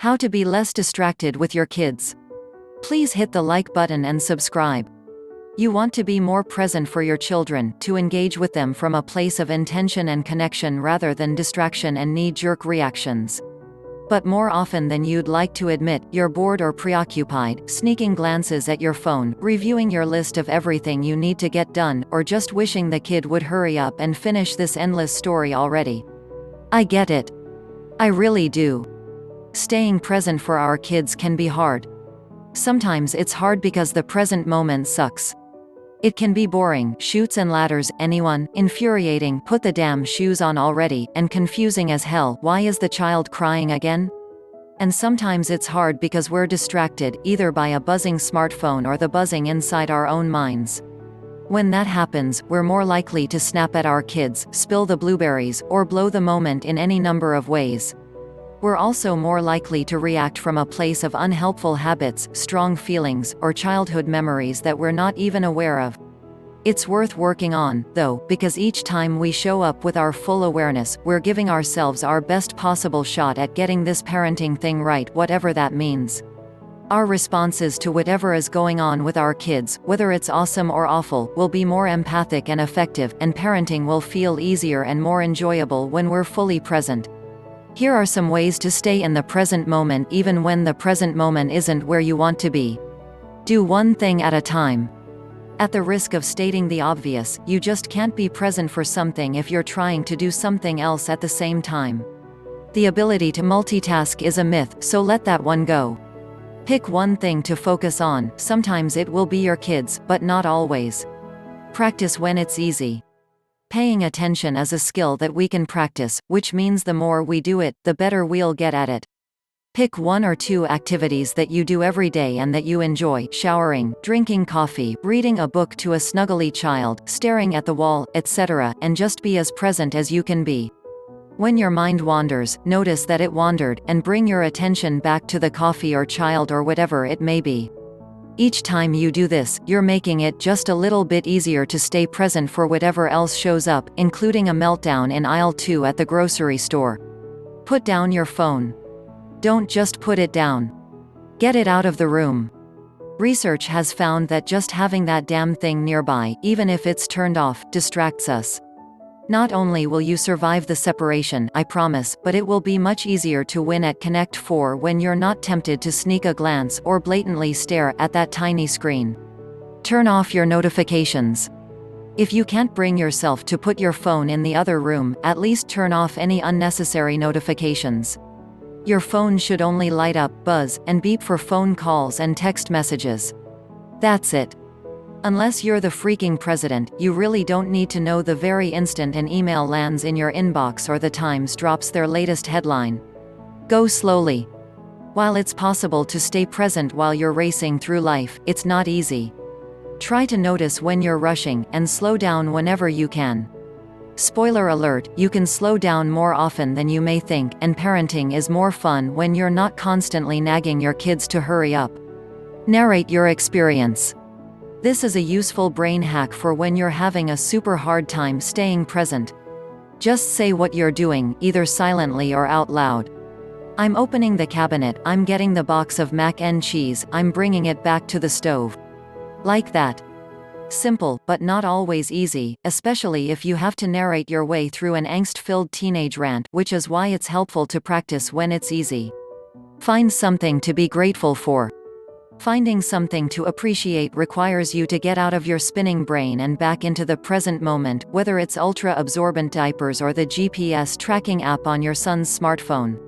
How to be less distracted with your kids. Please hit the like button and subscribe. You want to be more present for your children, to engage with them from a place of intention and connection rather than distraction and knee-jerk reactions. But more often than you'd like to admit, you're bored or preoccupied, sneaking glances at your phone, reviewing your list of everything you need to get done, or just wishing the kid would hurry up and finish this endless story already. I get it. I really do. Staying present for our kids can be hard. Sometimes it's hard because the present moment sucks. It can be boring, chutes and ladders, anyone, infuriating, put the damn shoes on already, and confusing as hell, why is the child crying again? And sometimes it's hard because we're distracted, either by a buzzing smartphone or the buzzing inside our own minds. When that happens, we're more likely to snap at our kids, spill the blueberries, or blow the moment in any number of ways. We're also more likely to react from a place of unhelpful habits, strong feelings, or childhood memories that we're not even aware of. It's worth working on, though, because each time we show up with our full awareness, we're giving ourselves our best possible shot at getting this parenting thing right, whatever that means. Our responses to whatever is going on with our kids, whether it's awesome or awful, will be more empathic and effective, and parenting will feel easier and more enjoyable when we're fully present. Here are some ways to stay in the present moment even when the present moment isn't where you want to be. Do one thing at a time. At the risk of stating the obvious, you just can't be present for something if you're trying to do something else at the same time. The ability to multitask is a myth, so let that one go. Pick one thing to focus on. Sometimes it will be your kids, but not always. Practice when it's easy. Paying attention is a skill that we can practice, which means the more we do it, the better we'll get at it. Pick one or two activities that you do every day and that you enjoy: showering, drinking coffee, reading a book to a snuggly child, staring at the wall, etc., and just be as present as you can be. When your mind wanders, notice that it wandered, and bring your attention back to the coffee or child or whatever it may be. Each time you do this, you're making it just a little bit easier to stay present for whatever else shows up, including a meltdown in aisle 2 at the grocery store. Put down your phone. Don't just put it down. Get it out of the room. Research has found that just having that damn thing nearby, even if it's turned off, distracts us. Not only will you survive the separation, I promise, but it will be much easier to win at Connect 4 when you're not tempted to sneak a glance or blatantly stare at that tiny screen. Turn off your notifications. If you can't bring yourself to put your phone in the other room, at least turn off any unnecessary notifications. Your phone should only light up, buzz, and beep for phone calls and text messages. That's it. Unless you're the freaking president, you really don't need to know the very instant an email lands in your inbox or the Times drops their latest headline. Go slowly. While it's possible to stay present while you're racing through life, it's not easy. Try to notice when you're rushing, and slow down whenever you can. Spoiler alert, you can slow down more often than you may think, and parenting is more fun when you're not constantly nagging your kids to hurry up. Narrate your experience. This is a useful brain hack for when you're having a super hard time staying present. Just say what you're doing, either silently or out loud. I'm opening the cabinet, I'm getting the box of mac and cheese, I'm bringing it back to the stove. Like that. Simple, but not always easy, especially if you have to narrate your way through an angst-filled teenage rant, which is why it's helpful to practice when it's easy. Find something to be grateful for. Finding something to appreciate requires you to get out of your spinning brain and back into the present moment, whether it's ultra-absorbent diapers or the GPS tracking app on your son's smartphone.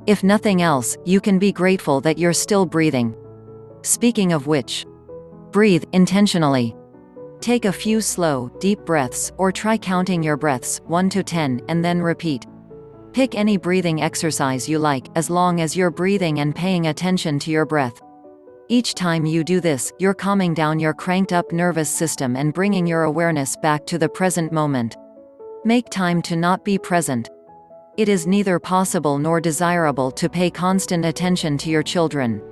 If nothing else, you can be grateful that you're still breathing. Speaking of which, breathe intentionally. Take a few slow, deep breaths, or try counting your breaths, 1 to 10, and then repeat. Pick any breathing exercise you like, as long as you're breathing and paying attention to your breath. Each time you do this, you're calming down your cranked-up nervous system and bringing your awareness back to the present moment. Make time to not be present. It is neither possible nor desirable to pay constant attention to your children.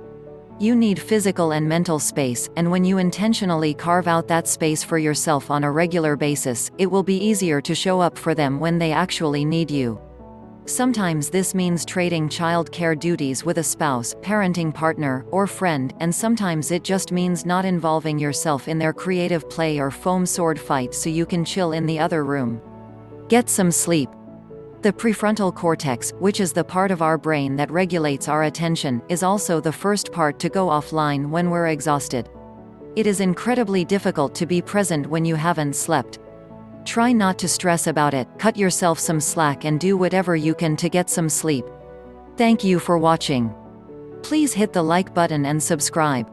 You need physical and mental space, and when you intentionally carve out that space for yourself on a regular basis, it will be easier to show up for them when they actually need you. Sometimes this means trading child care duties with a spouse, parenting partner, or friend, and sometimes it just means not involving yourself in their creative play or foam sword fight so you can chill in the other room. Get some sleep. The prefrontal cortex, which is the part of our brain that regulates our attention, is also the first part to go offline when we're exhausted. It is incredibly difficult to be present when you haven't slept. Try not to stress about it, cut yourself some slack and do whatever you can to get some sleep. Thank you for watching. Please hit the like button and subscribe.